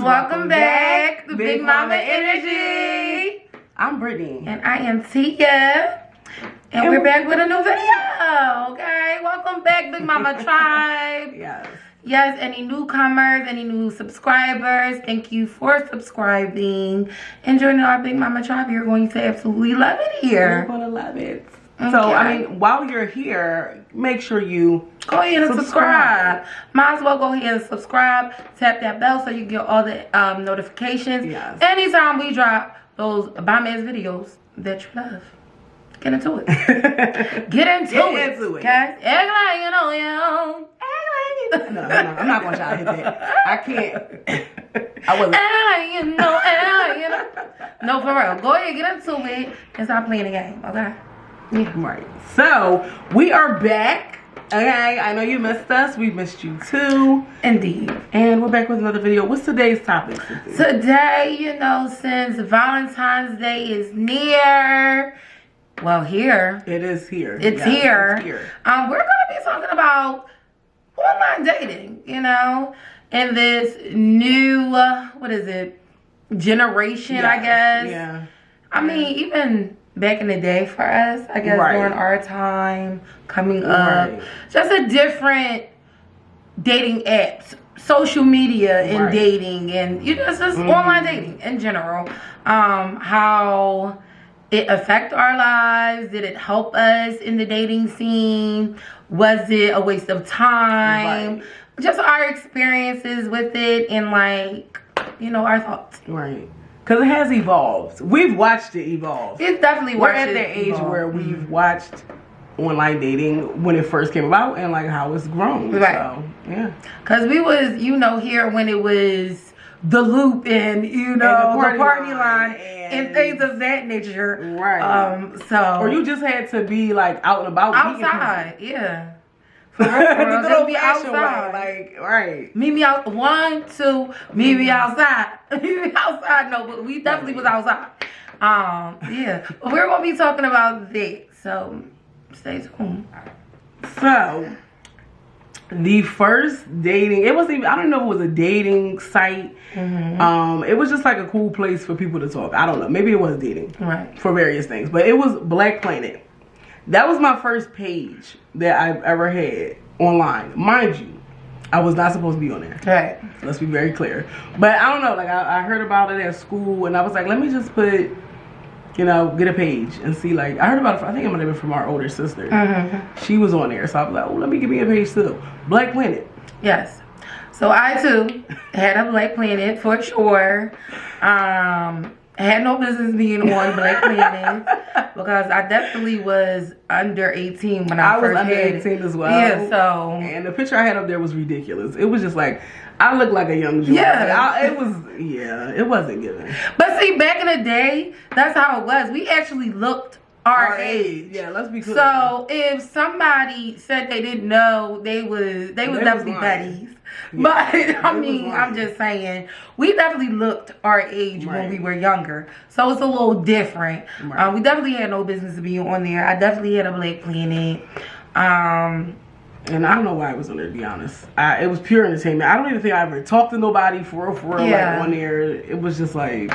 Welcome back to Big Mama Energy. I'm Brittany. And I am Tia. And we're back with a new video. Okay, welcome back, Big Mama Tribe. Yes, any newcomers, any new subscribers, thank you for subscribing and joining our Big Mama Tribe. You're going to absolutely love it here. You're going to love it. Okay. So, I mean, while you're here, make sure you go ahead and subscribe. Might as well go ahead and subscribe. Tap that bell so you get all the notifications. Yes. Anytime we drop those bomb-ass videos that you love. Get into it. Get into it. Okay? Act like you know you. No, I'm not going to try to hit that. I can't. I wasn't. Act like you know. No, for real. Go ahead, get into it and stop playing the game, okay? Yeah. Right. So, we are back. Okay, I know you missed us. We missed you too. Indeed. And we're back with another video. What's today's topic? Today, you know, since Valentine's Day is near, well, here. It is here. It's here. It's here. We're going to be talking about online dating, you know, in this new, what is it, generation, I guess. Yeah. I mean, even back in the day for us, I guess, during our time coming up, just a different dating apps, social media and dating, and you know, just online dating in general. How it affect our lives? Did it help us in the dating scene? Was it a waste of time? Just our experiences with it and, like, you know, our thoughts. Right. Because it has evolved. We've watched it evolve. It's definitely We're at the age where we've watched online dating when it first came about and, like, how it's grown. Right. So, yeah. Because we was, you know, here when it was the loop and, you know, the party line and things of that nature. Right. So. Or you just had to be, like, out and about. Outside, yeah. For real, just be outside. Like, Meet me out, 1, 2, meet me outside. Meet me outside, no, but we definitely was outside. Yeah. But we're going to be talking about that. So, stay tuned. So, the first dating, it wasn't even, I don't know if it was a dating site. It was just like a cool place for people to talk. I don't know. Maybe it was dating. Right. For various things. But it was Black Planet. That was my first page that I've ever had online. Mind you, I was not supposed to be on there. Right. Let's be very clear. But I don't know. Like, I heard about it at school. And I was like, let me just put, you know, get a page and see. Like, I heard about it. I think it might have been from our older sister. She was on there. So I was like, oh, let me give me a page too. Black Planet. Yes. So I too had a Black Planet for sure. Had no business being on Black Planet because I definitely was under 18 when I first was under had 18 as well. Yeah, so. And the picture I had up there was ridiculous. It was just like, I looked like a young Joy. Yeah. It wasn't given. But see, back in the day, that's how it was. We actually looked our age. Yeah, let's be clear. So if somebody said they didn't know, they was definitely buddies. Yeah. But I mean, I'm just saying, we definitely looked our age when we were younger. So it's a little different. We definitely had no business to be on there. I definitely had a Black Planet. And I don't know why I was on there, to be honest. It was pure entertainment. I don't even think I ever talked to nobody for real, like on there. It was just like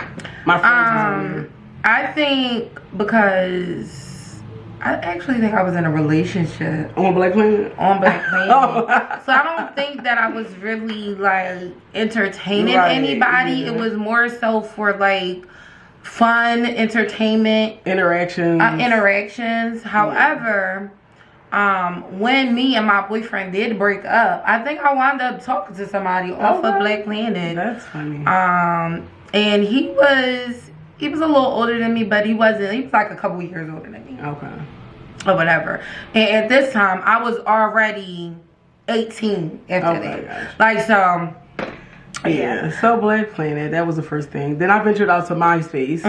my friends was on there. I think because I actually think I was in a relationship. On Black Planet? On Black Planet. So I don't think that I was really, like, entertaining anybody. Yeah. It was more so for, like, fun, entertainment. Interactions. However, when me and my boyfriend did break up, I think I wound up talking to somebody off of Black Planet. That's funny. And he was a little older than me, but he was like a couple years older than me. Okay. Or whatever. And at this time, I was already 18 after that. Gosh. Like, so. Yeah. So Black Planet, that was the first thing. Then I ventured out to MySpace.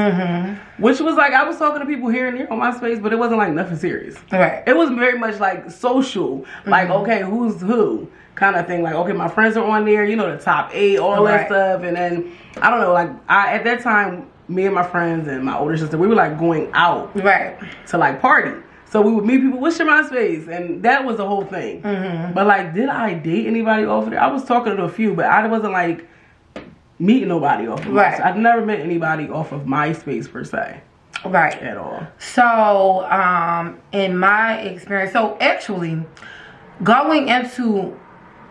Which was like, I was talking to people here and there on MySpace, but it wasn't like nothing serious. Right. It was very much like social. Like, okay, who's who? Kind of thing. Like, okay, my friends are on there, you know, the top 8, all that stuff. And then, I don't know, like, at that time, me and my friends and my older sister, we were like going out to like party. So we would meet people, what's your MySpace? And that was the whole thing. But like, did I date anybody over there? I was talking to a few, but I wasn't like meet nobody off of Right. I've never met anybody off of MySpace per se. Right. At all. So, in my experience, so actually, going into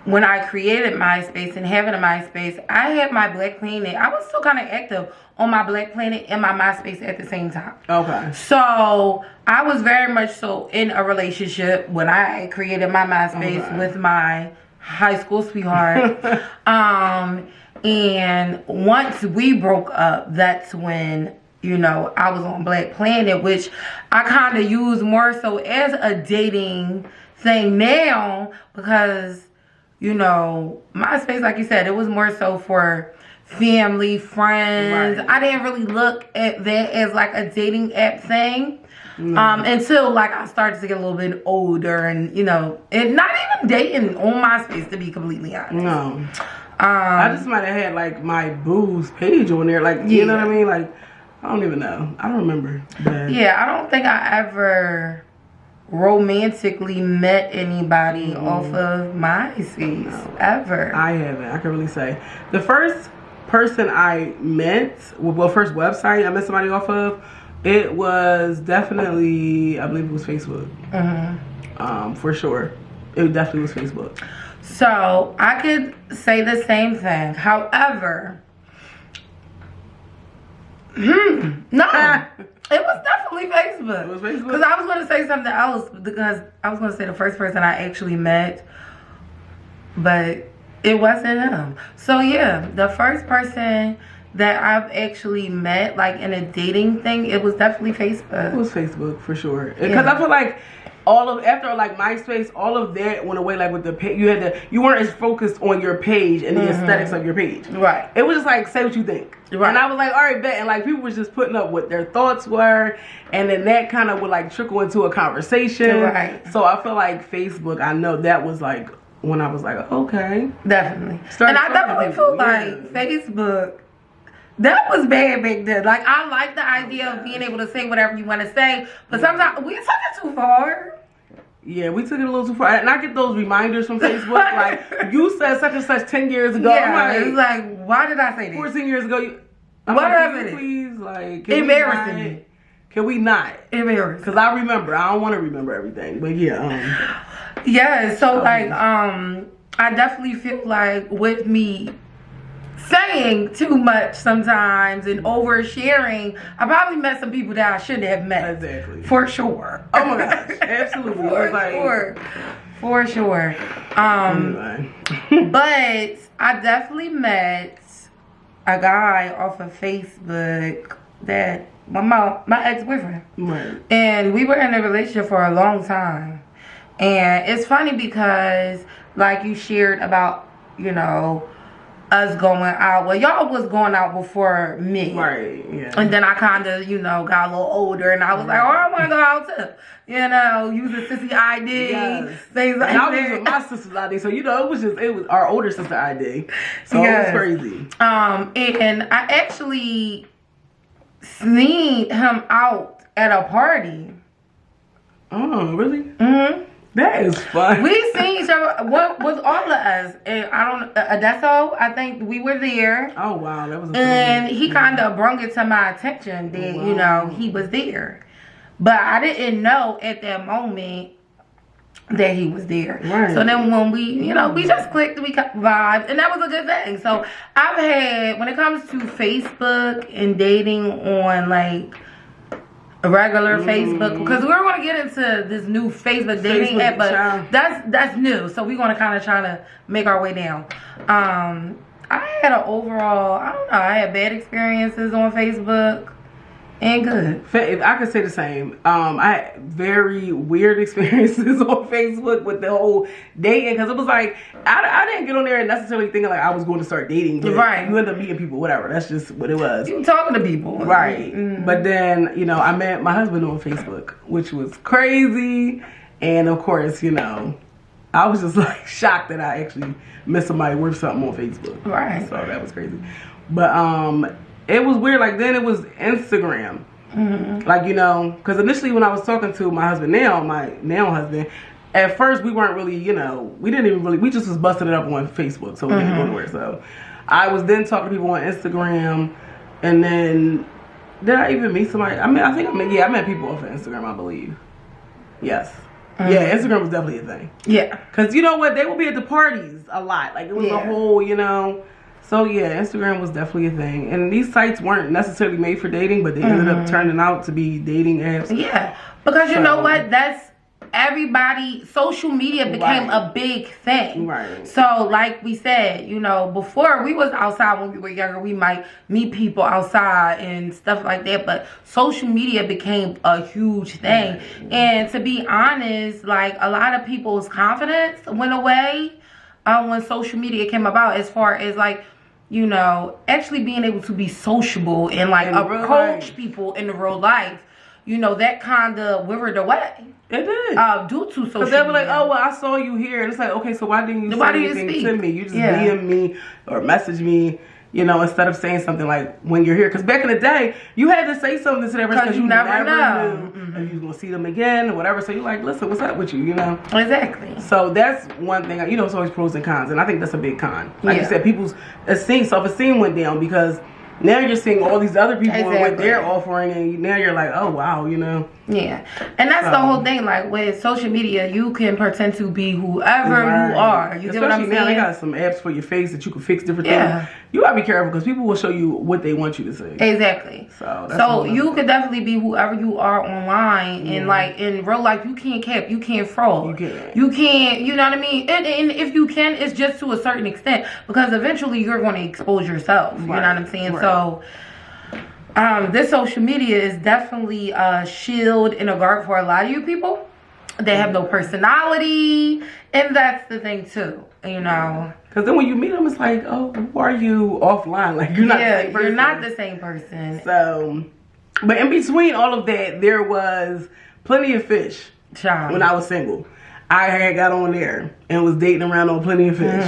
when I created MySpace and having a MySpace, I had my Black Planet. I was still kind of active on my Black Planet and my MySpace at the same time. Okay. So I was very much so in a relationship when I created my MySpace with my high school sweetheart. And once we broke up, that's when, you know, I was on Black Planet, which I kind of use more so as a dating thing now because, you know, MySpace, like you said, it was more so for family, friends. Right. I didn't really look at that as like a dating app thing until like I started to get a little bit older and, you know, and not even dating on MySpace, to be completely honest. No. I just might have had like my boo's page on there. Like, you know what I mean? Like, I don't even know. I don't remember. But yeah, I don't think I ever romantically met anybody off of MySpace ever. I haven't. I can really say the first person I met, well, first website I met somebody off of, it was definitely, I believe it was Facebook. For sure, it definitely was Facebook. So I could say the same thing. However, no. It was definitely Facebook. It was Facebook? Because I was going to say something else. Because I was going to say the first person I actually met. But it wasn't him. So yeah, the first person that I've actually met, like in a dating thing, it was definitely Facebook. It was Facebook for sure. Because I feel like after like MySpace, all of that went away. Like with the page, you weren't as focused on your page and the aesthetics of your page. Right. It was just like, say what you think. Right. And I was like, all right, bet. And like people was just putting up what their thoughts were, and then that kind of would like trickle into a conversation. Right. So I feel like Facebook, I know that was like when I was like, okay, definitely. And I definitely feel like Facebook, that was bad back then. Like, I like the idea of being able to say whatever you want to say, but sometimes we took it too far. Yeah, we took it a little too far. And I get those reminders from Facebook, like, you said such and such 10 years ago. Yeah, it's like, why did I say that? 14 years ago. Whatever it is. Please, like, embarrassing me. Can we not? Embarrassing. Because I remember. I don't want to remember everything. But yeah. Yeah, so like, I definitely feel like with me saying too much sometimes and oversharing, I probably met some people that I shouldn't have met. Exactly. For sure. Oh my gosh, absolutely. For sure. But I definitely met a guy off of Facebook that my ex-boyfriend. Right. And we were in a relationship for a long time. And it's funny because like you shared about, you know, us going out. Well, y'all was going out before me. Right, yeah. And then I kind of, you know, got a little older and I was like, oh, I want to go out too. You know, use a sissy ID, things like that. I was using my sister's ID, so, you know, it was our older sister ID. So it was crazy. And I actually sneaked him out at a party. Oh, really? Mm-hmm. That is fun. We seen each other. What was all of us? And I don't. Adesso, I think we were there. Oh wow, that was. And he kind of brought it to my attention that you know he was there, but I didn't know at that moment that he was there. Right. So then when we, you know, we just clicked, we vibed, and that was a good thing. So I've had, when it comes to Facebook and dating on like a regular Facebook, because we're going to get into this new Facebook dating app, but that's new, so we're going to kind of try to make our way down. I had an overall, I don't know, I had bad experiences on Facebook and good. I could say the same. I had very weird experiences on Facebook with the whole dating, because it was like I didn't get on there necessarily thinking like I was going to start dating. Right. You end up meeting people, whatever. That's just what it was. You talking to people. Right. Mm-hmm. But then, you know, I met my husband on Facebook, which was crazy. And of course, you know, I was just like shocked that I actually met somebody worth something on Facebook. Right. So that was crazy. But it was weird. Like, then it was Instagram. Mm-hmm. Like, you know, because initially when I was talking to my husband my now husband, at first we weren't really, you know, we just was busting it up on Facebook, so we didn't go anywhere. So I was then talking to people on Instagram, and then did I even meet somebody? I mean, I met people off of Instagram, I believe. Yes. Yeah, Instagram was definitely a thing. Yeah. Because you know what? They would be at the parties a lot. Like, it was a whole, you know. So, yeah, Instagram was definitely a thing. And these sites weren't necessarily made for dating, but they ended up turning out to be dating apps. Yeah. Because you know what? That's everybody. Social media became a big thing. Right. So, like we said, you know, before we was outside when we were younger, we might meet people outside and stuff like that. But social media became a huge thing. And to be honest, like, a lot of people's confidence went away when social media came about, as far as, like, you know, actually being able to be sociable and, like, approach people in the real life. You know, that kind of withered away. It did. Due to social media. Because they were like, oh, well, I saw you here. And it's like, okay, so why didn't you say anything to me? You just DM me or message me, you know, instead of saying something like, when you're here. Because back in the day, you had to say something to that person because you never knew if you was going to see them again or whatever. So you're like, listen, what's up with you, you know? Exactly. So that's one thing. You know, it's always pros and cons. And I think that's a big con. Like you said, people's self-esteem went down because now you're seeing all these other people and what they're offering, and now you're like, oh wow, you know. Yeah, and that's the whole thing. Like, with social media, you can pretend to be whoever you are. You get what I'm saying? Now they got some apps for your face that you can fix different things. You gotta be careful because people will show you what they want you to say. Exactly. So you could definitely be whoever you are online, and like in real life, you can't cap, you can't fraud, you can't. You know what I mean? And if you can, it's just to a certain extent, because eventually you're going to expose yourself. You know what I'm saying? So. This social media is definitely a shield and a guard for a lot of you people. They have no personality, and that's the thing too, you know. Because then when you meet them, it's like, oh, who are you offline? Like, you're not the same person. You're not the same person. So, but in between all of that, there was Plenty of Fish. When I was single. I had got on there and was dating around on Plenty of Fish,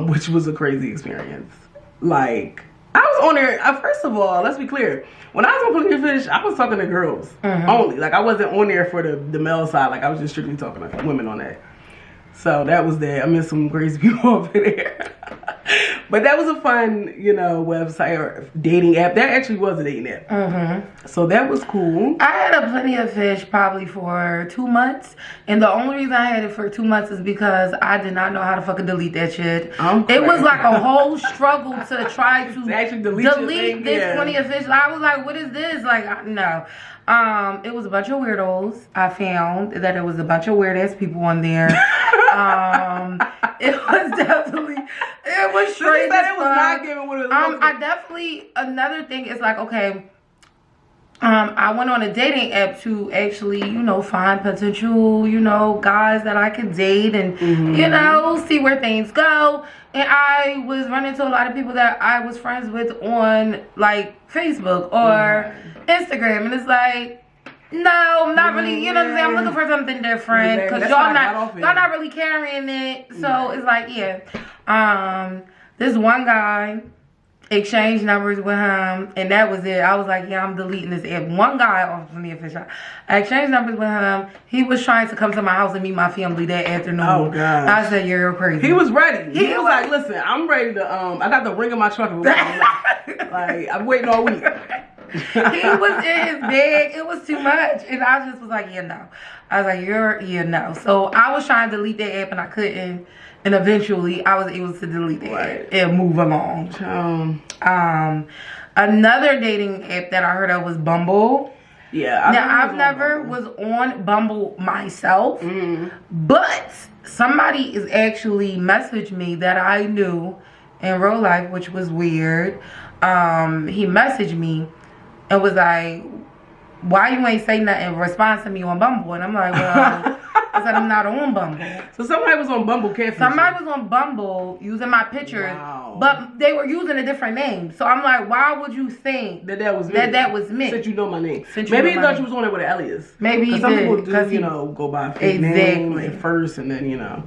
which was a crazy experience. Like, I was on there, first of all, let's be clear. When I was on Plenty of Fish, I was talking to girls only. Like, I wasn't on there for the male side. Like, I was just strictly talking to women on that. So, that was that. I met some crazy people over there. But that was a fun, you know, website or dating app. That actually was a dating app. So, that was cool. I had a Plenty of Fish probably for 2 months. And the only reason I had it for 2 months is because I did not know how to fucking delete that shit. It was like a whole struggle to try to actually delete this Plenty of Fish. I was like, what is this? Like, no. It was a bunch of weirdos. I found that there was a bunch of weird ass people on there. It was definitely, it was straight. It was not giving what it was. I definitely, another thing is like, okay, I went on a dating app to actually, you know, find potential, you know, guys that I could date and, you know, see where things go. And I was running into a lot of people that I was friends with on, like, Facebook or Instagram. And it's like, no, I'm not really, you know what I'm saying? I'm looking for something different. Because y'all not really carrying it. So it's like, this one guy, exchanged numbers with him, and that was it. I was like, yeah, I'm deleting this app. One guy off of me official. I exchanged numbers with him. He was trying to come to my house and meet my family that afternoon. Oh god! I said, you're crazy. He was ready. He was like, listen, I'm ready to. I got the ring in my truck. Like, I'm waiting all week. He was in his bag. It was too much, and I just was like, yeah, no. I was like, no. So I was trying to delete that app, and I couldn't. And eventually, I was able to delete it and move along. Another dating app that I heard of was Bumble. Yeah. I've never was on Bumble myself, but somebody is actually messaged me that I knew in real life, which was weird. He messaged me and was like, why you ain't say nothing in response to me on Bumble? And I'm like, well, I said I'm not on Bumble. So somebody was on Bumble catfishing. Somebody was on Bumble using my pictures, but they were using a different name. So I'm like, why would you think that was me? That was me. Since you know my name. Maybe he thought you was on it with an alias. Maybe he did. Some people do, you know, go by a fake name at first and then, you know.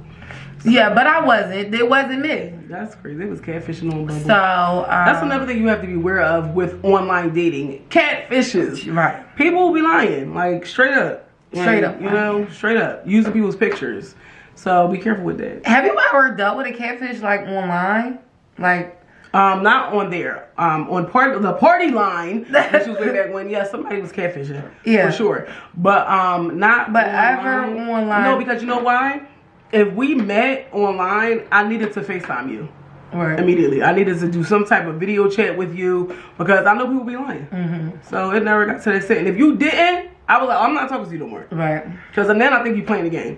So. Yeah, but I wasn't. It wasn't me. That's crazy. It was catfishing on Bumble. So that's another thing you have to be aware of with online dating. Catfishes. Right. People will be lying, like straight up. Straight up. You know, straight up. Using people's pictures. So be careful with that. Have you ever dealt with a catfish like online? Like, not on there. On the party line, which was way back when. Yeah, somebody was catfishing. Yeah, for sure. But not. But ever online? No, because you know why? If we met online, I needed to FaceTime you. Right. Immediately, I needed to do some type of video chat with you because I know people be lying. Mm-hmm. So it never got to that extent. And if you didn't, I was like, I'm not talking to you no more. Right. Because then I think you playing the game.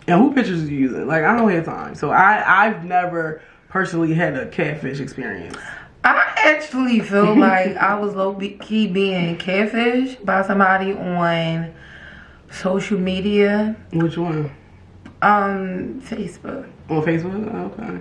And who pictures are you using? Like, I don't have time. So I've never personally had a catfish experience. I actually feel like I was low-key being catfished by somebody on social media. Which one? Facebook. On Facebook? Okay.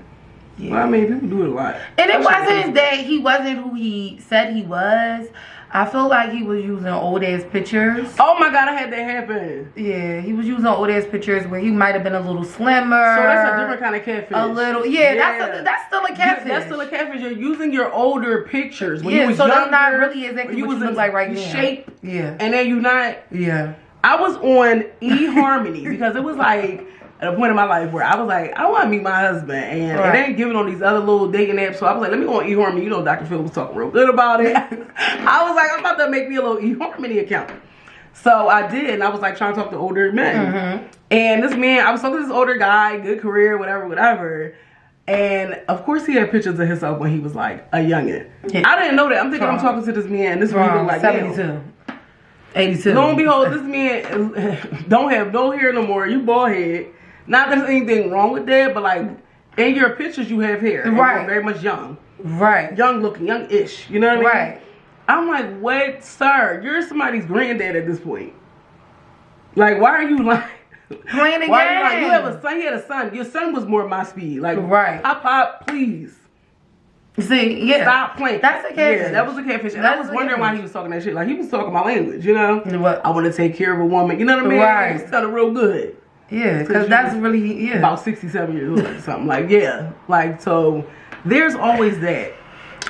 Yeah. Well, I mean, people do it a lot. And it wasn't that he wasn't who he said he was. I feel like he was using old ass pictures. Oh my God, I had that happen. Yeah, he was using old ass pictures where he might have been a little slimmer. So that's a different kind of catfish. A little, yeah. That's still a catfish. That's still a catfish. You're using your older pictures. When yeah, you was so younger, that's not really exactly what you look like right now. Shape. Yeah. And then you not. Yeah. I was on eHarmony because it was like at a point in my life where I was like, I want to meet my husband, and it ain't giving on these other little dating apps. So I was like, let me go on eHarmony. You know, Dr. Phil was talking real good about it. I was like, I'm about to make me a little eHarmony account. So I did, and I was like trying to talk to older men. Mm-hmm. And this man, I was talking to this older guy, good career, whatever. And of course, he had pictures of himself when he was like a youngin'. Yeah. I didn't know that. I'm thinking I'm talking to this man, and this man looked like 72. 82. Lo and behold, this man don't have no hair no more. You bald head. Not that there's anything wrong with that, but like in your pictures you have hair. Right. You're very much young. Right. Young looking, young-ish. You know what I mean? Right. I'm like, what, sir? You're somebody's granddad at this point. Like, why are you like playing the game? You have a son. He had a son. Your son was more my speed. Like, right. Pop, please. See, yeah. Stop playing. That's a catfish. Yeah, that was a catfish. And I was wondering why he was talking that shit. Like, he was talking my language, you know? What? I want to take care of a woman. You know what I mean? Right. It's kind of real good. Yeah, because that's really, about 67 years old or something. Like, yeah. Like, so there's always that.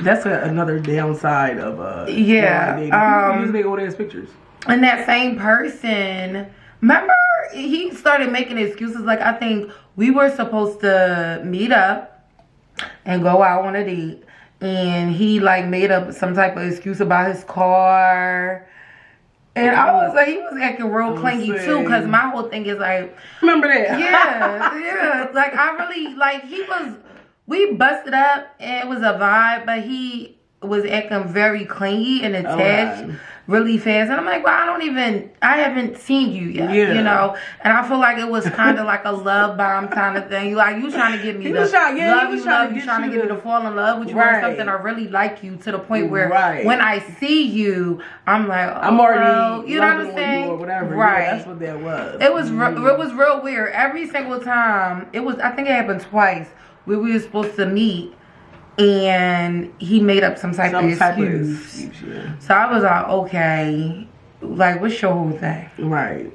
That's another downside of yeah. People use their old ass pictures. And that same person, remember, he started making excuses. Like, I think we were supposed to meet up and go out on a date, and he like made up some type of excuse about his car. And I was like, he was acting real clingy too, because my whole thing is like, remember that? Yeah. Like, I really, like, we busted up, and it was a vibe, but he was acting very clingy and attached really fast. And I'm like, well, I haven't seen you yet, you know? And I feel like it was kind of like a love bomb kind of thing. You trying to get me to love you, trying to get me to fall in love with you or something, or really like you to the point where when I see you, I'm like, I'm already, you know what I'm saying? Or whatever. Right. Yeah, that's what that was. It was real weird. Every single time, I think it happened twice, where we were supposed to meet, and he made up some type of excuse. Yeah. So I was like, okay, like, what's your whole thing? Right.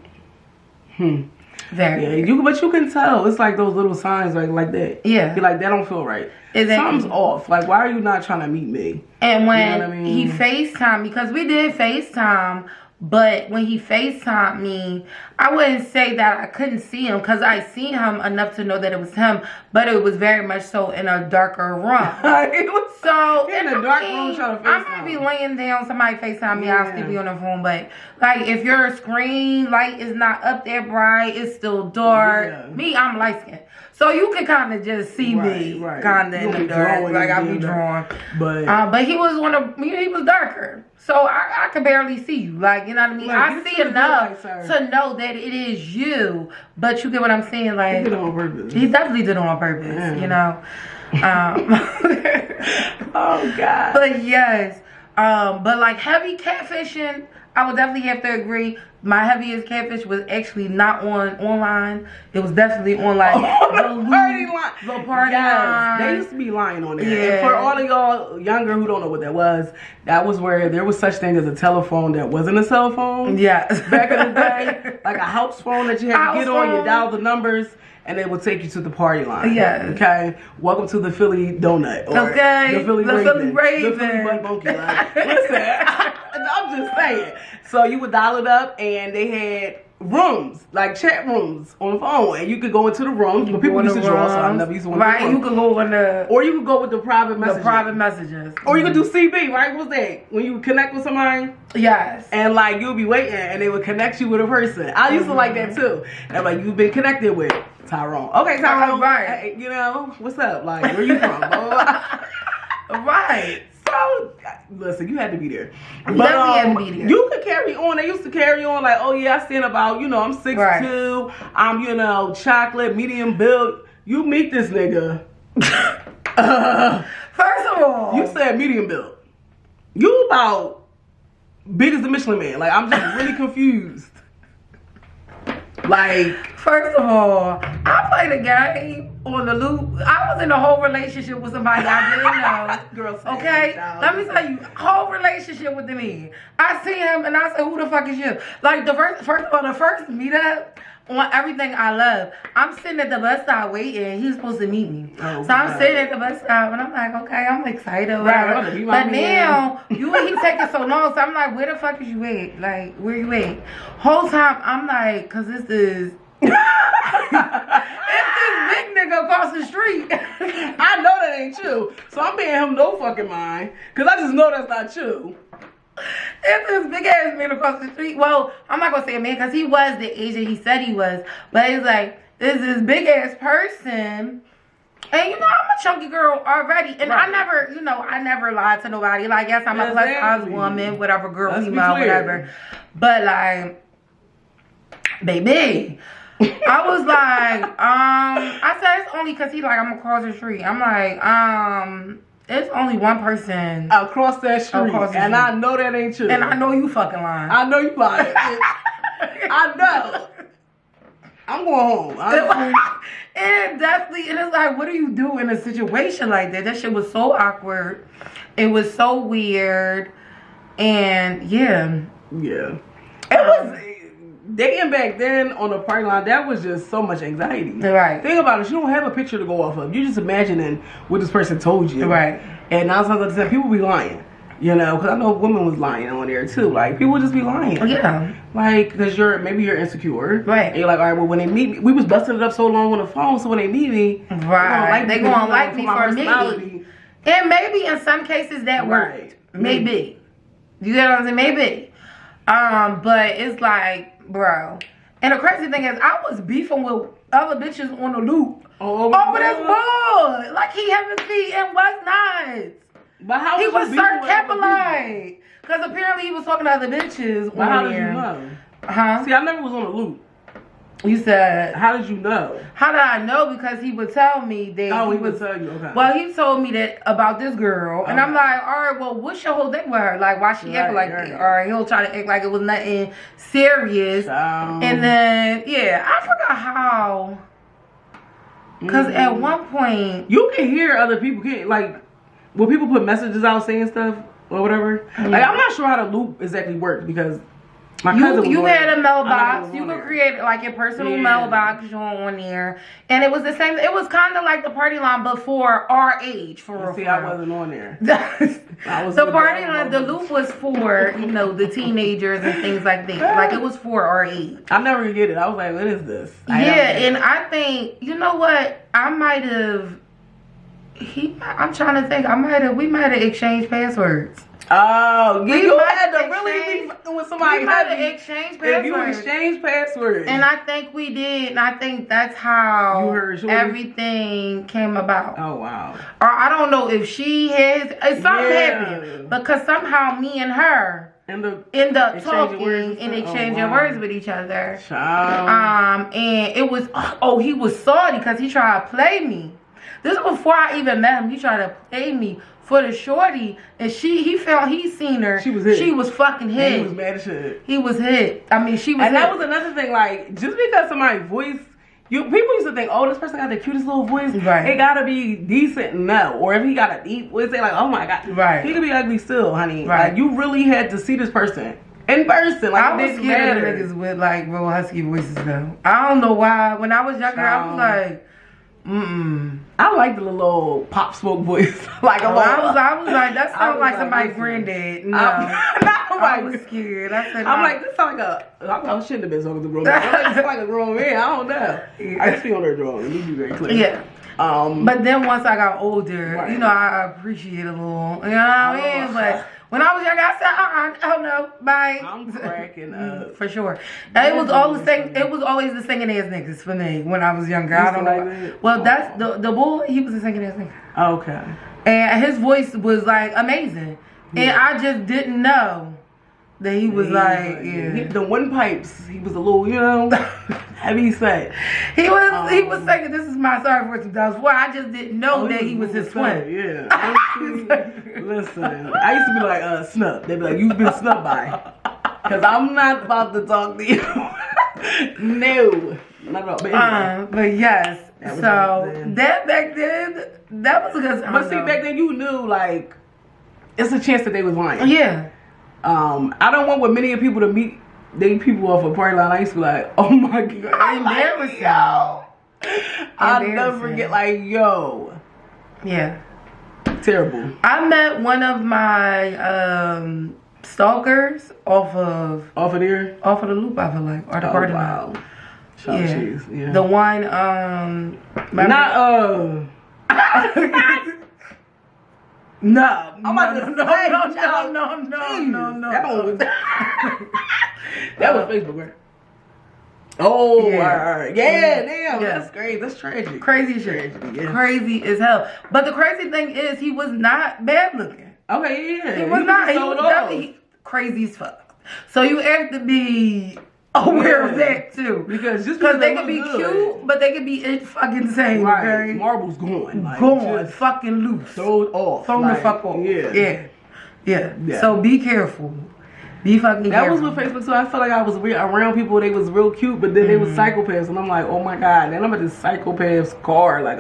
Very. Yeah, but you can tell. It's like those little signs like that. Yeah. You're like, that don't feel right. Something's off. Like, why are you not trying to meet me? And when he FaceTimed, because we did FaceTime, but when he FaceTimed me, I wouldn't say that I couldn't see him, because I seen him enough to know that it was him, but it was very much so in a darker room. It was so in a dark room trying to FaceTime. I might be laying down, somebody FaceTime me, I'll still be on the phone, but like, if your screen light is not up there bright, it's still dark. Me, I'm light skinned. So you can kind of just see me kind of in the dark, like I be drawing. But he was darker, so I could barely see you. Like, you know what I mean? I see enough to know that it is you, but you get what I'm saying? Like, he did it on purpose. He definitely did it on purpose, you know? Oh, God. But yes, but like heavy catfishing, I would definitely have to agree. My heaviest catfish was actually not online. It was definitely on like the party line. The party line. They used to be lying on there. Yeah. And for all of y'all younger who don't know what that was where there was such thing as a telephone that wasn't a cell phone. Yeah. Back in the day, like a house phone that you had to get on. You dial the numbers, and they would take you to the party line. Yeah. Okay. Welcome to the Philly Donut. Or the Philly Raven. The Philly Butt Monkey. Like, listen, I'm just saying. So you would dial it up, and they had rooms, like chat rooms on the phone, and you could go into the rooms. But people used to draw, so I never used to want to. Right, you could go on or you could go with the private messages. The private messages. Or you could do CB, right? What's that? When you would connect with somebody? Yes. And like you'll be waiting, and they would connect you with a person. I used to like that too. And like you've been connected with Tyrone. Okay, Tyrone. Right. Hey, you know what's up? Like where you from? Right. So listen, you had to be there. But had to be there. You could carry on. They used to carry on like, oh yeah, I stand about, I'm 6'2", right. I'm, chocolate, medium build. You meet this nigga. First of all, you said medium build. You about big as the Michelin Man. Like I'm just really confused. Like, first of all, I played a game on the loop. I was in a whole relationship with somebody I didn't know. Girl, okay? Let me tell you, whole relationship with the man. I seen him and I said, who the fuck is you? Like, the first meetup on Everything I Love, I'm sitting at the bus stop waiting. He's supposed to meet me. Oh, so I'm sitting at the bus stop and I'm like, okay, I'm excited. Whatever. Right, but now, he taking so long, so I'm like, where the fuck is you at? Like, where you at? Whole time, I'm like, cause this is... it's this big nigga across the street. I know that ain't you. So I'm paying him no fucking mind. Cause I just know that's not you. It's this big ass man across the street. Well, I'm not gonna say a man because he was the Asian he said he was. But he's like, this big ass person. And I'm a chunky girl already. And right. I never lied to nobody. Like, yes, I'm a plus size woman, whatever, girl, let's female, whatever. But like, baby, I was like, I said it's only because I'm across the street. I'm like, it's only one person across that street, and I know that ain't true. And I know you fucking lying. I know you lying. I know. I'm going home. And it's like, what do you do in a situation like that? That shit was so awkward. It was so weird, and yeah. It was. Dating back then on the parking lot, that was just so much anxiety. Right. Think about it. You don't have a picture to go off of. You're just imagining what this person told you. Right. And 9 times out of 10, people be lying. Because I know women was lying on there too. Like, people just be lying. Yeah. Like, because maybe you're insecure. Right. And you're like, all right, well, when they meet me, we was busting it up so long on the phone, so when they meet me, right, they gonna like me for me. And maybe in some cases that worked. Maybe. You get what I'm saying? Maybe. But it's like, bro. And the crazy thing is, I was beefing with other bitches on the loop. Over this bull. Like, he having feet and was not. But how he was Sir Capilite. Because apparently he was talking to other bitches. But how did you know? Huh? See, I never was on the loop. You said... How did you know? How did I know? Because he would tell me that... Oh, he would tell you, okay. Well, he told me that about this girl. And I'm like, all right, well, what's your whole thing with her? Like, why she acting like that? Or he'll try to act like it was nothing serious. And then, yeah, I forgot how... Because at one point... You can hear other people, like, when people put messages out saying stuff or whatever. Like, I'm not sure how the loop exactly works because... You had a mailbox. You could create like your personal mailbox on there, and it was the same. It was kind of like the party line before our age. See, I wasn't on there. The party line, the loop was for the teenagers and things like that. Like it was for our age. I never get it. I was like, what is this? And I think what I might have. I'm trying to think. We might have exchanged passwords. Oh, you had to really be with somebody. We might have exchanged passwords. If you exchanged passwords. And I think we did. And I think that's how everything came about. Oh, wow. Or I don't know if she has. Something happened. Because somehow me and her end up talking and exchanging words with each other. Child. And it was, he was salty because he tried to play me. This was before I even met him. He tried to play me for the shorty, and he seen her. She was hit. She was fucking hit. He was mad as shit. He was hit. I mean, she was and hit. That was another thing, like, just because somebody's voice, people used to think, oh, this person got the cutest little voice. Right. It gotta be decent. No. Or if he got a deep voice, they like, oh my God. Right. He could be ugly still, honey. Right. Like, you really had to see this person in person. Like, I was scared of niggas with, like, real husky voices, though. I don't know why. When I was younger, I was like, I like the little pop smoke voice. Like I was like, that sounds like somebody's granddad. No, I was scared. I'm like, this sounds like I shouldn't have been talking to grown man. I'm like, it's like a grown man. I don't know. I just feel on their drawing. Let me be very clear. Yeah. But then once I got older, right. you know, I appreciate a little. You know what I mean? But when I was young, I said, oh no, bye. I'm cracking up. For sure. Now, it was always the singing ass niggas for me when I was younger. I don't know. Well, that's the boy. He was a singing ass nigga. Okay. And his voice was like amazing, and I just didn't know that he was the windpipes. He was a little, you know, heavy set. He was saying, "This is my sorry for 2004." I just didn't know that he was his twin. Yeah. Listen, I used to be like, snub. They'd be like, "You've been snubbed by," because I'm not about to talk to you. No, not at all. But anyway. But yes. So that back then, that was a good time. But see, back then you knew like it's a chance that they was lying. Yeah. I don't want with many people to meet people off a party line. I used to be like, oh my god, embarrassing. Yo. I'll never forget, like, yo. Yeah. Terrible. I met one of my stalkers off of there? Off of the loop, I feel like. Or the party line. Yeah. The one not No. I'm about to No. That was Facebook, right? Oh, yeah. Damn, that's crazy. That's tragic. Crazy shit. Crazy as hell. But the crazy thing is, he was not bad looking. Okay, yeah. He was not. He was definitely crazy as fuck. So you have to be aware of that too, because they can be cute, but they can be fucking insane. Right, okay? Marbles going, like, going fucking loose. Throw it off. Throw the fuck off. Yeah. So be careful. Be fucking that careful. was with Facebook, so I felt like I was around people. They was real cute, but then they was psychopaths, and I'm like, oh my god. Then I'm at this psychopath's car, like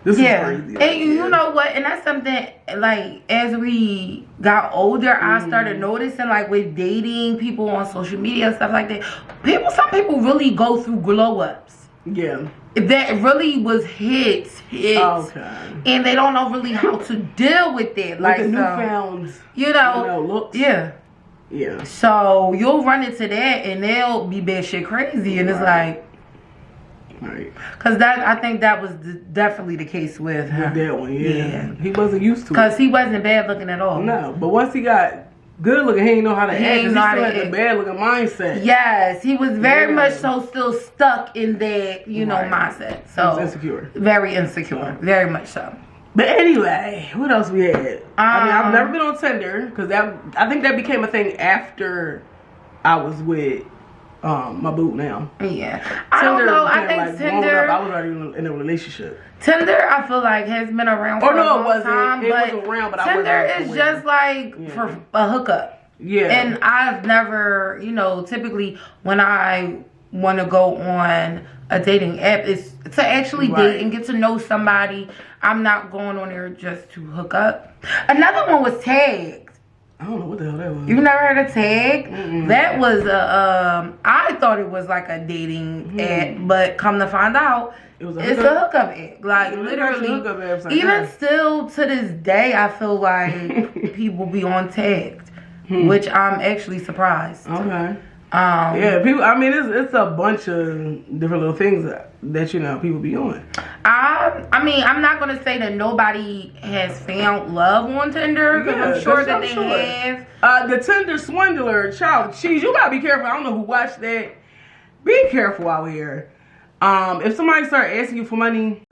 This is crazy. And you know what? And that's something, like, as we got older, I started noticing, like, with dating people on social media and stuff like that, some people really go through glow-ups. Yeah. That really was hits. Okay. And they don't know really how to deal with it. Like the newfound, looks. Yeah. Yeah. So you'll run into that, and they'll be batshit crazy, and it's like, right. Because I think that was definitely the case with her. That one, yeah. He wasn't used to it. Because he wasn't bad looking at all. No, but once he got good looking, he didn't know how to act. He still had the bad looking mindset. Yes, he was very much so still stuck in that, mindset. So he was insecure. Very insecure. Very much so. But anyway, what else we had? I've never been on Tinder, because I think that became a thing after I was with my boo now. Yeah. I don't know. I think Tinder. I was already in a relationship. Tinder, I feel like, has been around for a long time. It wasn't around, but Tinder is just like for a hookup. Yeah. And I've never, typically when I want to go on a dating app, it's to actually date and get to know somebody. I'm not going on there just to hook up. Another one was Tagged. I don't know what the hell that was. You've never heard of Tag? Mm-mm. That was I thought it was like a dating app, but come to find out, it's a hookup app. Like, literally, even still to this day, I feel like people be on Tagged, which I'm actually surprised. Okay. People. I mean, it's a bunch of different little things that people be on. I mean, I'm not gonna say that nobody has found love on Tinder, because I'm sure that they have. The Tinder swindler, child, cheese. You gotta be careful. I don't know who watched that. Be careful out here. If somebody start asking you for money,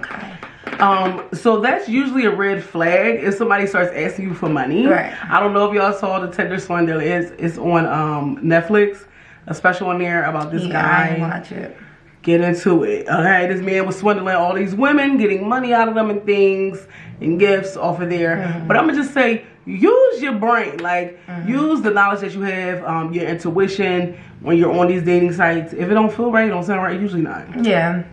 so that's usually a red flag. If somebody starts asking you for money, right? I don't know if y'all saw the Tinder swindler. It's on Netflix. A special one there about this guy. I didn't watch it. Get into it. Okay, this man was swindling all these women, getting money out of them and things and gifts off of there. Mm-hmm. But I'm gonna just say, use your brain. Like, use the knowledge that you have, your intuition when you're on these dating sites. If it don't feel right, it don't sound right, usually not. Yeah.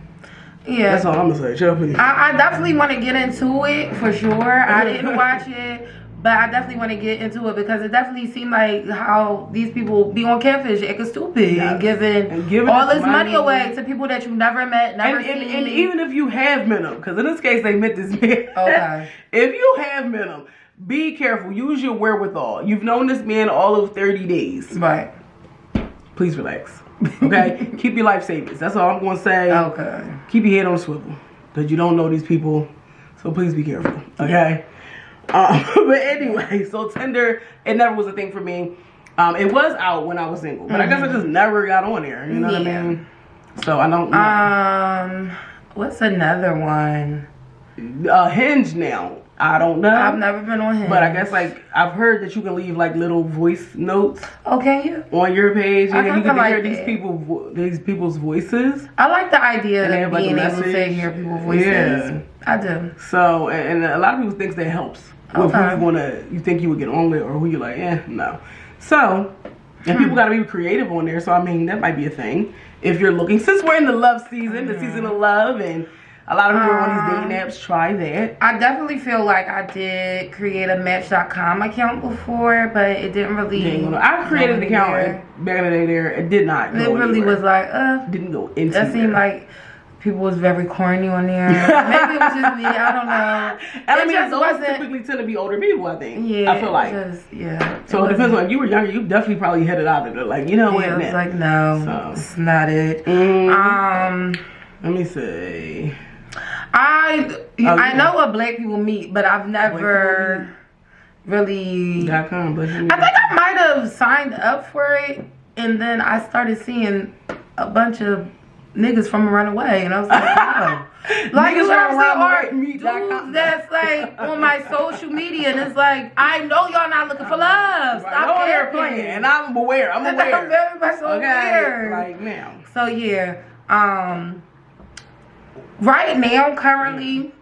Yeah. That's all I'm gonna say. I definitely want to get into it for sure. I didn't watch it. But I definitely want to get into it because it definitely seemed like how these people be on Catfish acting stupid and giving all this money away to people that you never met, never seen. And even if you have met them, because in this case they met this man. Okay. If you have met him, be careful. Use your wherewithal. You've known this man all of 30 days. Right. Please relax. Okay? Keep your life savings. That's all I'm going to say. Okay. Keep your head on a swivel. Because you don't know these people. So please be careful. Okay? But anyway, so Tinder, it never was a thing for me. It was out when I was single. But I guess I just never got on there. You know what I mean? So I don't know. What's another one? Hinge now. I don't know. I've never been on Hinge. But I guess like I've heard that you can leave like little voice notes. Oh, can you? On your page, and you can like hear these people's voices. I like the idea of like, being able to hear people's voices. Yeah. I do. So, and a lot of people think that helps with who you think you would get on with, or who you're like, no. So, and people got to be creative on there. So I mean, that might be a thing if you're looking. Since we're in the love season, the season of love, and a lot of people are on these dating apps. Try that. I definitely feel like I did create a Match.com account before, but it didn't really. I created an account back in the day. There, it did not. It really was like, didn't go into. That seemed like people was very corny on there. Maybe it was just me. I don't know. I mean, those typically tend to be older people. I think. Yeah. I feel like. So it depends on if you were younger. You definitely probably headed out of it. Like what? Yeah, it was like no, it's not it. Let me see. I know what black people meet, but I've never really. I think I might have signed up for it, and then I started seeing a bunch of niggas from around the way, and I was like, wow. Like, you know what I'm saying? Dudes that's like on my social media, and it's like, I know y'all not looking for love. Stop playing, and I'm aware. I'm very much aware. Like now. So yeah, right now, currently,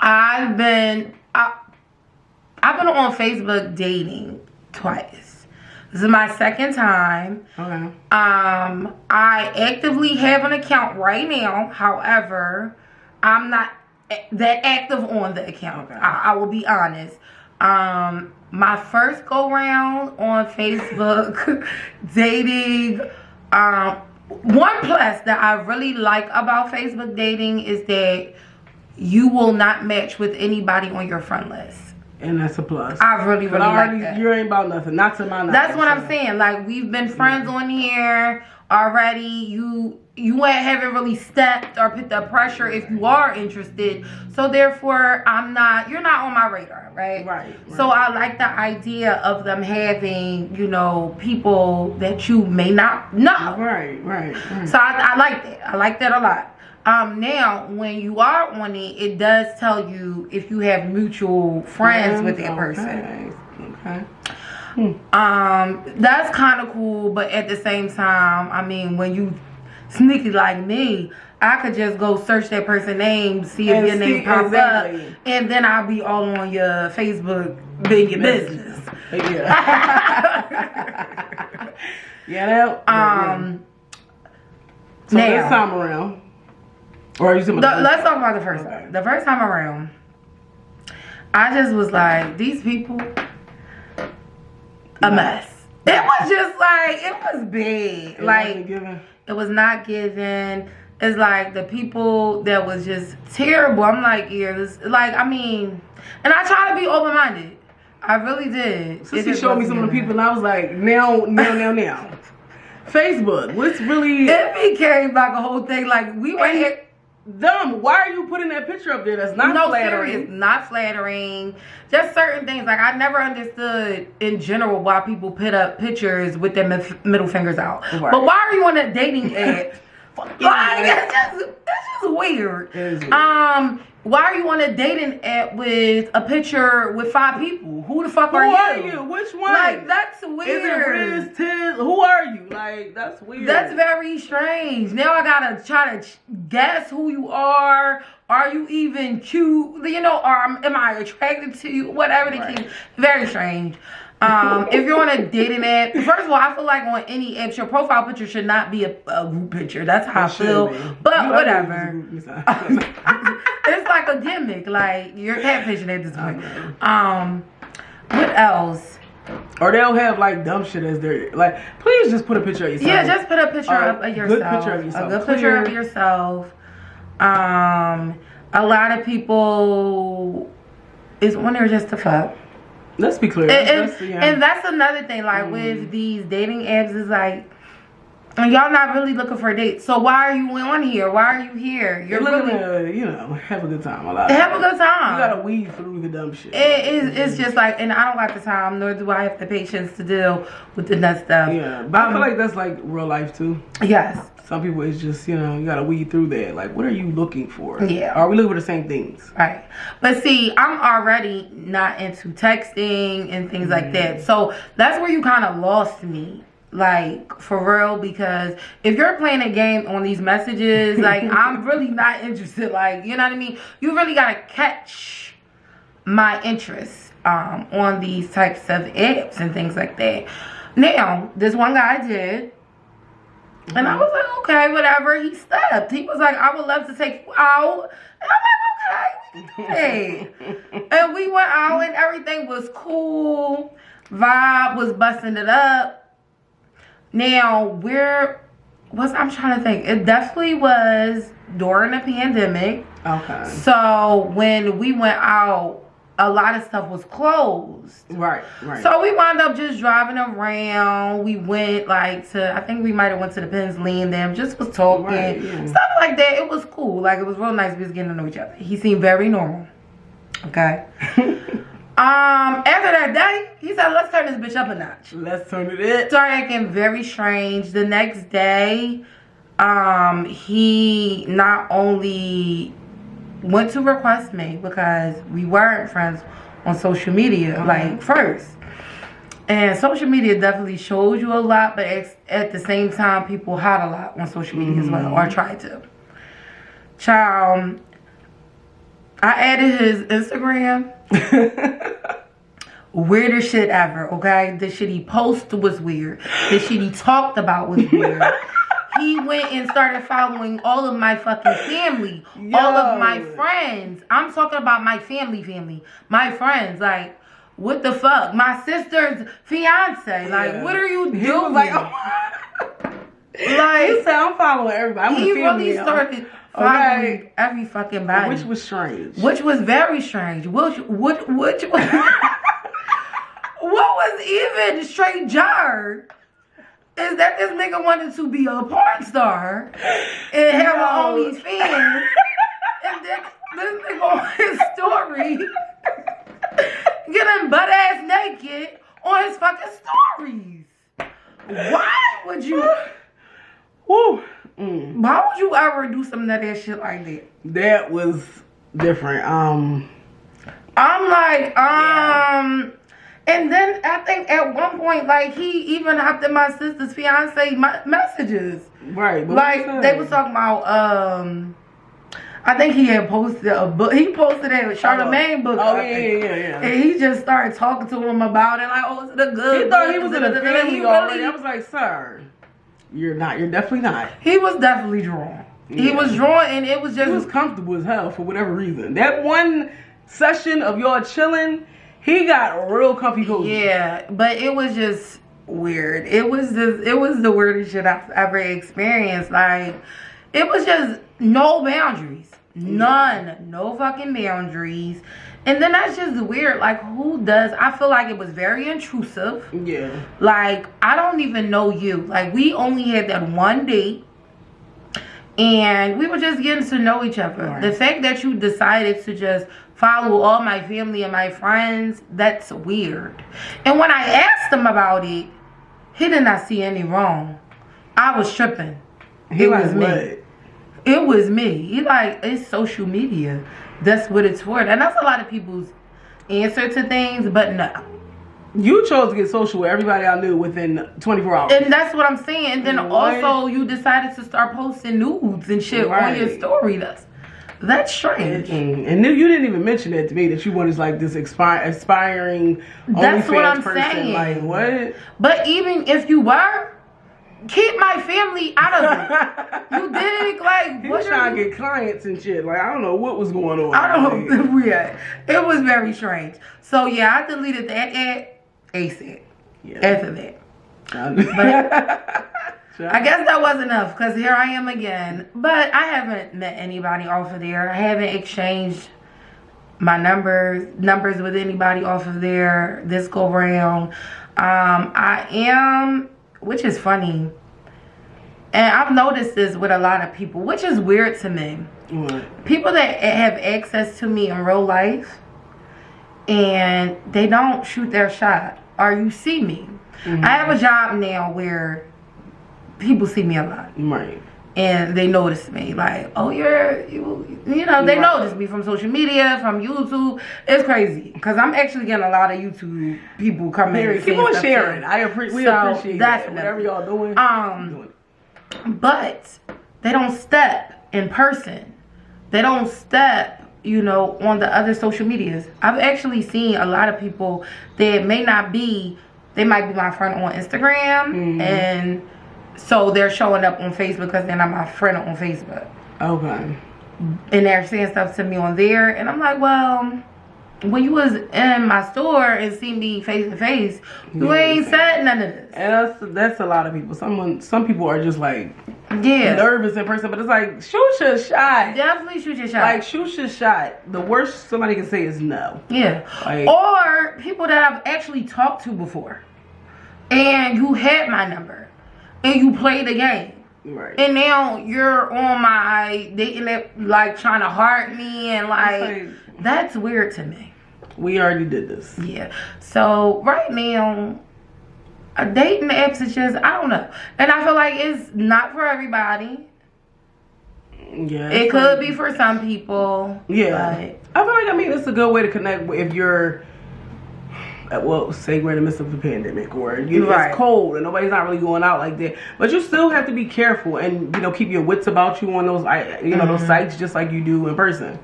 I've been on Facebook dating twice. This is my second time. Okay. I actively have an account right now. However, I'm not that active on the account. Okay. I will be honest. My first go round on Facebook dating, one plus that I really like about Facebook dating is that you will not match with anybody on your friend list. And that's a plus. I really like that. You ain't about nothing. Not to my knowledge. That's what I'm saying. Like, we've been friends on here already. You haven't really stepped or put the pressure if you are interested. So therefore, you're not on my radar, right? Right. So I like the idea of them having, people that you may not know. Right. So I like that. I like that a lot. Now, when you are on it, it does tell you if you have mutual friends with that person. Okay. That's kind of cool, but at the same time, I mean, when you sneaky like me, I could just go search that person's name, see if your name pops up, and then I'll be all on your Facebook being your business. Yeah. So now, this time around. Or let's talk about the first time. The first time around, I just was like, these people, a mess. It was just like, it was big. It was not given. It's like the people that was just terrible. I'm like, and I try to be open-minded. I really did. Sissy showed me some of the people, and I was like, now. Facebook, what's really... It became like a whole thing. Like, we were here... Dumb. Why are you putting that picture up there? That's not flattering. Serious, not flattering. Just certain things. Like, I never understood in general why people put up pictures with their middle fingers out. Right. But why are you on a dating app? That's just weird. It is weird. Why are you on a dating app with a picture with 5 people? Who the fuck are you? Who are you? Which one? Like, that's weird. Is it Riz, who are you? Like, that's weird. That's very strange. Now I gotta try to guess who you are. Are you even cute? Or am I attracted to you? Whatever the case. Very strange. If you're on a dating app, first of all, I feel like on any app, your profile picture should not be a group picture. That's how I feel. But whatever. It's like a gimmick. Like, you're catfishing at this point. What else? Or they'll have like dumb shit as their like. Please just put a picture of yourself. Yeah, just put a picture up of yourself. Good picture of yourself. A good picture of yourself. A lot of people is on there just to fuck. Let's be clear. And that's another thing. Like with these dating apps, is like, y'all not really looking for a date. So why are you on here? Why are you here? You're looking to, have a good time. Have a good time. You gotta weed through the dumb shit. It's just like, and I don't got the time, nor do I have the patience to deal with the nut stuff. Yeah, but I feel like that's like real life too. Yes. Some people, it's just, you gotta weed through that. Like, what are you looking for? Yeah. Are we looking for the same things? Right. But see, I'm already not into texting and things like that. So that's where you kind of lost me. Like, for real, because if you're playing a game on these messages, like, I'm really not interested. Like, you know what I mean? You really gotta catch my interest on these types of apps and things like that. Now, this one guy did. And I was like, okay, whatever. He stepped. He was like, I would love to take you out. And I'm like, okay, we can do that. And we went out and everything was cool. Vibe was busting it up. Now, I'm trying to think. It definitely was during the pandemic. Okay. So when we went out, a lot of stuff was closed. Right. So we wound up just driving around. We went I think we might have went to the Penn's Landing, just was talking. Right, yeah. Stuff like that. It was cool. Like, it was real nice. We was getting to know each other. He seemed very normal. Okay. After that day, he said, let's turn this bitch up a notch. Let's turn it in. Started acting very strange. The next day, he not only went to request me, because we weren't friends on social media, like, first. And social media definitely shows you a lot, but at the same time, people hide a lot on social media as well, or try to. Child, I added his Instagram. Weirdest shit ever, okay? The shit he posted was weird. The shit he talked about was weird. He went and started following all of my fucking family. Yo. All of my friends. I'm talking about my family. My friends. Like, what the fuck? My sister's fiance. Like, what are you doing? He was like, he said, I'm following everybody. He really started following every fucking body. Which was strange. Which was very strange. Which was... what was even stranger is that this nigga wanted to be a porn star and have all these fans, and then this nigga on his story getting butt ass naked on his fucking stories. Why would you? Why would you ever do something of that shit like that? That was different. I'm like, And then I think at one point, like, he even hopped in my sister's fiance messages. Right. Like, they was talking about, I think he had posted a book. He posted a Charlamagne book. Oh, yeah. And he just started talking to him about it. Like, oh, it's a good He thought he was in a family already. I was like, sir, you're not. You're definitely not. He was definitely drawn. Yeah. He was drawn, and it was just... He was comfortable as hell for whatever reason. That one session of y'all chilling... He got real comfy cozy. Yeah, but it was just weird. It was the weirdest shit I've ever experienced. Like, it was just no boundaries. None. No fucking boundaries. And then that's just weird. Like, who does... I feel like it was very intrusive. Yeah. Like, I don't even know you. Like, we only had that one date. And we were just getting to know each other. Right. The fact that you decided to just follow all my family and my friends, that's weird. And when I asked him about it, he did not see any wrong. I was tripping. It was me. It was me. He like, it's social media. That's what it's for. And that's a lot of people's answer to things, but no. You chose to get social with everybody I knew within 24 hours. And that's what I'm saying. And then also you decided to start posting nudes and shit on your story. That's strange. And you didn't even mention that to me, that you wanted like this aspiring That's what I'm person. saying. Like, what? But even if you were, keep my family out of it. You dig? Like, he was trying to get clients and shit. Like, I don't know what was going on. I don't know. Yeah, it was very strange. So yeah, I deleted that ad ASAP. Yeah. After that. But I guess that was enough, because here I am again. But I haven't met anybody off of there. I haven't exchanged my numbers with anybody off of there this go round. I am, which is funny, and I've noticed this with a lot of people, which is weird to me. What? People that have access to me in real life, and they don't shoot their shot, or you see me. I have a job now where people see me a lot. Right. And they notice me. Like, oh, you know, they notice me from social media, from YouTube. It's crazy. Because I'm actually getting a lot of YouTube people coming in. Keep on sharing. We appreciate that. Whatever y'all doing. But they don't step in person. They don't step, you know, on the other social medias. I've actually seen a lot of people that may not be, they might be my friend on Instagram, and so they're showing up on Facebook because they're not my friend on Facebook. Okay. And they're saying stuff to me on there, and I'm like, well, when you was in my store and see me face to face, you ain't said none of this. And that's a lot of people. Some people are just like nervous in person, but it's like, shoot your shot. Definitely shoot your shot. Like, shoot your shot. The worst somebody can say is no. Yeah. Like, or people that I've actually talked to before, and you had my number, and you played the game. Right. And now you're on my dating app, like trying to heart me, and like that's weird to me. We already did this. Yeah. So right now, dating apps is just, I don't know, and I feel like it's not for everybody. Yeah. It could be for some people. Yeah. But I feel like, I mean, it's a good way to connect if you're, well, say we're in the midst of the pandemic, or it's cold and nobody's not really going out like that. But you still have to be careful and, you know, keep your wits about you on those, you know, those sites, just like you do in person.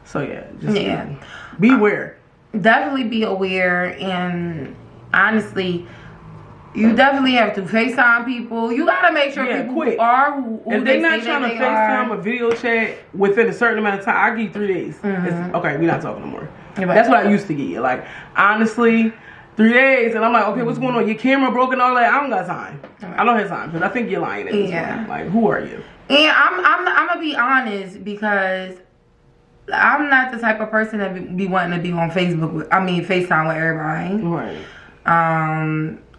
So yeah, just be aware. Definitely be aware, and honestly, you definitely have to FaceTime people. You gotta make sure people are who if they're not trying to FaceTime or video chat within a certain amount of time. I give you 3 days. Okay, we're not talking no more. That's what I used to give you. Like, honestly, 3 days, and I'm like, okay, what's going on? Your camera broke and all that. I don't got time. I don't have time, because I think you're lying at this point. Like, who are you? And I'm gonna be honest, because I'm not the type of person that be wanting to be on Facebook. FaceTime with everybody. Right.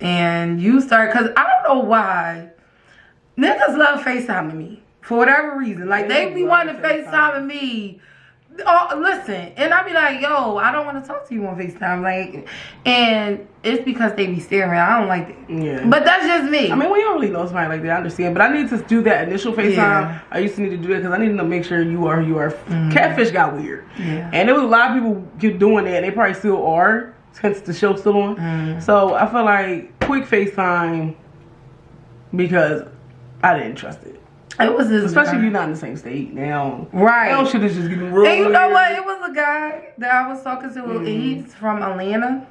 And you start, because I don't know why niggas love FaceTiming me for whatever reason. Like, they be wanting to FaceTime me. Oh, listen, and I be like, yo, I don't want to talk to you on FaceTime, like, and it's because they be staring. I don't like that. Yeah. But that's just me. I mean, we don't really know somebody like that. I understand, but I need to do that initial FaceTime. Yeah. I used to need to do that because I need to make sure you are. Catfish got weird. Yeah. And there was a lot of people keep doing that, and they probably still are, since the show's still on. So I feel like quick FaceTime, because I didn't trust it. It was this especially if you're not in the same state now. Right. That shit is just getting real. And you know what? It was a guy that I was talking to. He's from Atlanta.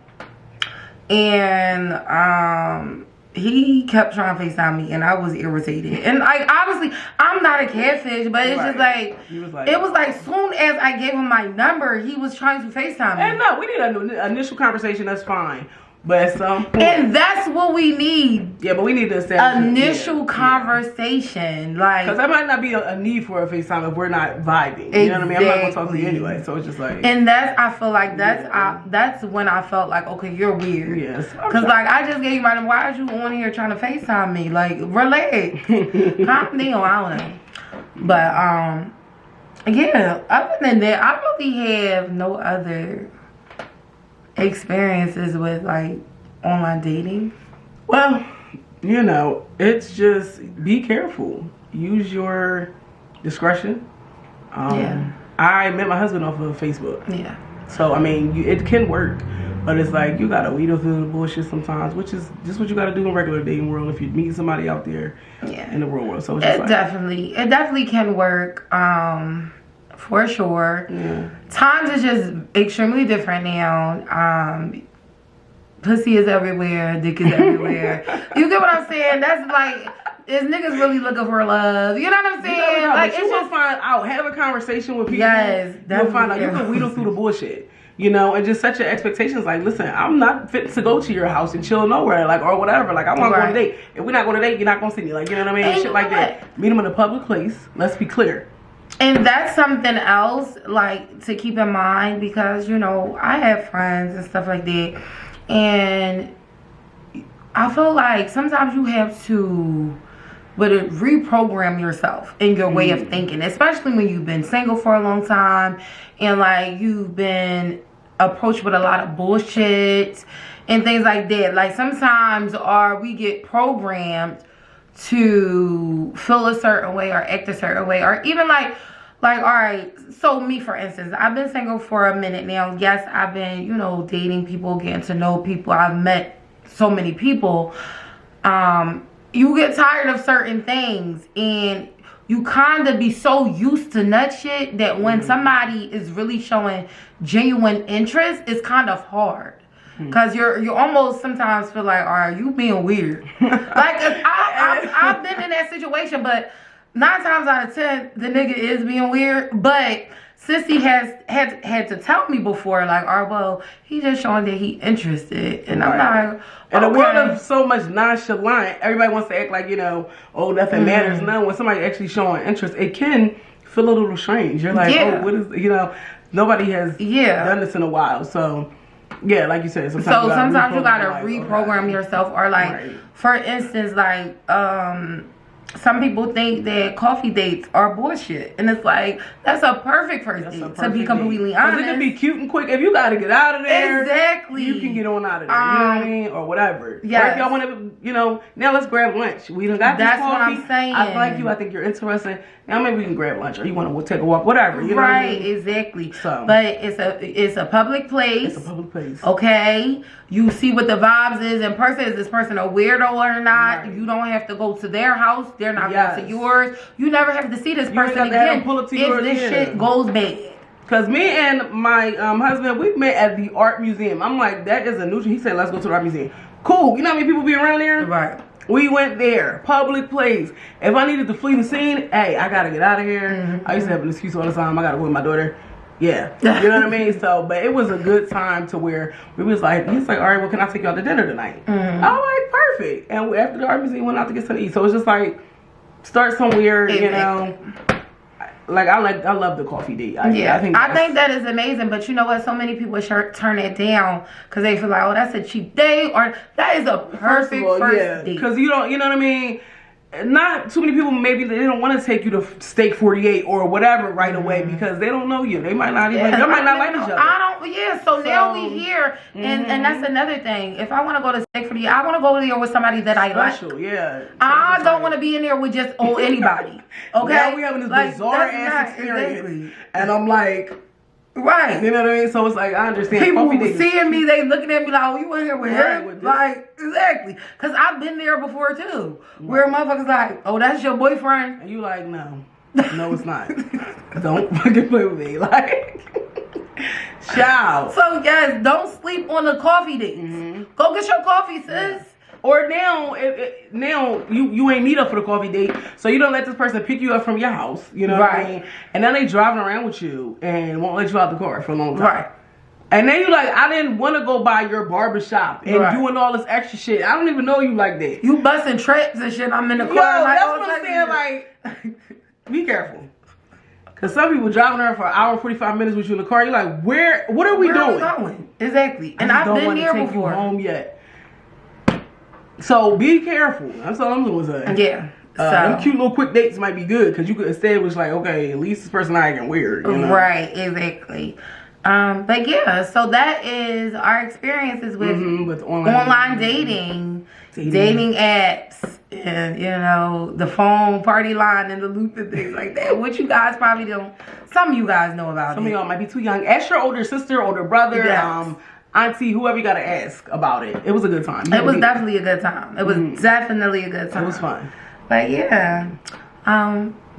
And he kept trying to FaceTime me, and I was irritated. And like, obviously, I'm not a catfish, but it's just like, it was like soon as I gave him my number, he was trying to FaceTime me. And no, we need an initial conversation. That's fine. But at some point, and that's what we need. Yeah, but we need to establish initial conversation, like, because there might not be a need for a FaceTime if we're not vibing. You know what I mean? I'm not gonna talk to you anyway, so it's just like. And I feel like that's when I felt like, okay, you're weird. Yes. Because like, I just gave you my number. Why are you on here trying to FaceTime me? Like, relax, calm down. I don't know. But yeah. Other than that, I really have no other experiences with like online dating. Well, you know, it's just be careful. Use your discretion. I met my husband off of Facebook. Yeah. So I mean, it can work, but it's like you gotta weed through the bullshit sometimes, which is just what you gotta do in regular dating world if you meet somebody out there in the real world. So it's just it definitely can work. For sure. Yeah. Times is just extremely different now. Pussy is everywhere, dick is everywhere. You get what I'm saying? That's like, is niggas really looking for love? You know what I'm saying? Know, like, it's just find out, have a conversation with people. Yes, you'll find out. You can weedle through the bullshit, you know, and just set your expectations. Like, listen, I'm not fit to go to your house and chill nowhere, like, or whatever. Like, I want to go on a date. If we're not going to date, you're not going to see me. Like, you know what I mean? And shit like that. Meet them in a public place. Let's be clear. And that's something else, like, to keep in mind, because, you know, I have friends and stuff like that. And I feel like sometimes you have to reprogram yourself in your way of thinking, especially when you've been single for a long time and like you've been approached with a lot of bullshit and things like that. Like sometimes we get programmed to feel a certain way or act a certain way, or even like all right, so me for instance, I've been single for a minute now. Yes, I've been, you know, dating people, getting to know people. I've met so many people. You get tired of certain things and you kind of be so used to nut shit that when somebody is really showing genuine interest, it's kind of hard. Cause you almost sometimes feel like, all right, you being weird. Like I've been in that situation, but 9 times out of 10, the nigga is being weird. But Sissy has had to tell me before, like, all right, well, he just showing that he interested, and I'm like, in a world of so much nonchalant, everybody wants to act like, you know, oh, nothing matters. No, when somebody actually showing interest, it can feel a little strange. You're like, oh, what is, you know, nobody has done this in a while, so. Yeah, like you said, sometimes you gotta reprogram yourself, or like, for instance, like, some people think that coffee dates are bullshit, and it's like that's a perfect first date. To be completely honest, it can be cute and quick. If you gotta get out of there, exactly, you can get on out of there. You know what I mean, or whatever. Yeah. Or if y'all want to, you know, now let's grab lunch. We done got this coffee. What I'm saying. I like you. I think you're interesting. Now maybe we can grab lunch, or you want to take a walk, whatever. You know what I mean? Exactly. So, but it's a public place. It's a public place. Okay, you see what the vibes is in person. Is this person a weirdo or not? Right. You don't have to go to their house. They're not going to yours. You never have to see this person again if this shit goes bad. Cause me and my husband, we met at the art museum. I'm like, that is a neutral. He said, let's go to the art museum. Cool. You know how many people be around there? Right. We went there, public place. If I needed to flee the scene, hey, I gotta get out of here. I used to have an excuse all the time. I gotta go with my daughter. Yeah, you know what I mean? So, but it was a good time to where we was like, he's like, all right, well, can I take you out to dinner tonight? I'm like, perfect. And after the art museum, we went out to get something to eat. So it's just like, start somewhere, you know. Like I love the coffee date. I think that is amazing. But you know what? So many people turn it down because they feel like, oh, that's a cheap date, or that is a perfect first date. Because you know what I mean. Not too many people, maybe they don't want to take you to Steak 48 or whatever right away because they don't know you. They might not even, they might not like each other. So now we here, and that's another thing. If I want to go to Steak 48, I want to go there with somebody that I like. I don't want to be in there with just anybody. Okay? Now we having this bizarre ass experience. And I'm like, right. You know what I mean? So it's like, I understand. People seeing me, they looking at me like, oh, you in here with him? Like, exactly. Because I've been there before, too. Where motherfuckers like, oh, that's your boyfriend? And you like, no. No, it's not. Don't fucking play with me. Like, ciao. So, guys, don't sleep on the coffee dates. Go get your coffee, sis. Yeah. Or now you ain't meet up for the coffee date, so you don't let this person pick you up from your house. You know what I mean? And then they driving around with you and won't let you out the car for a long time. Right. And then you like, I didn't want to go by your barbershop and doing all this extra shit. I don't even know you like that. You busting traps and shit. I'm in the car. Yo, that's what I'm saying. Like, be careful. Because some people driving around for an hour and 45 minutes with you in the car. You're like, what are we doing? Where are we going? Exactly. And I've been here before. You home yet. So be careful. That's all I'm going to say. Yeah. Them cute little quick dates might be good because you could establish like, okay, at least this person not acting weird. You know? Right. Exactly. But yeah, so that is our experiences with online dating apps, and you know, the phone party line and the loop and things like that. Which you guys probably don't. Some of you guys know about. Some of y'all might be too young. Ask your older sister, older brother. Yes. Auntie, whoever you gotta ask about it. It was a good time. It was definitely a good time. It was definitely a good time. It was fun. But yeah,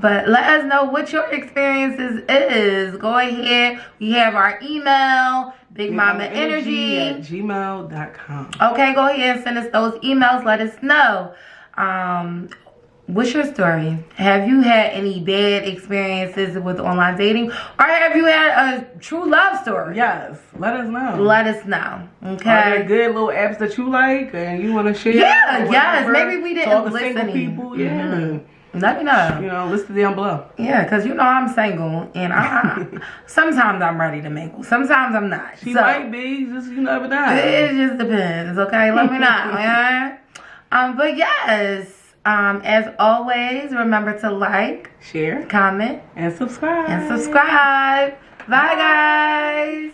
But let us know what your experiences is. Go ahead. We have our email, bigmamaenergy@gmail.com. Okay, go ahead and send us those emails. Let us know. What's your story? Have you had any bad experiences with online dating? Or have you had a true love story? Yes, let us know. Let us know. Okay. Are there good little apps that you like and you want to share? Yeah, yes. Maybe we didn't listen. Single people, yeah. Let me know. You know, listen down below. Yeah, because you know I'm single and sometimes I'm ready to mingle. Sometimes I'm not. She might be, just you never know. It just depends, okay? Let me know. Yeah. But yes. As always, remember to like, share, comment, and subscribe. Bye, guys.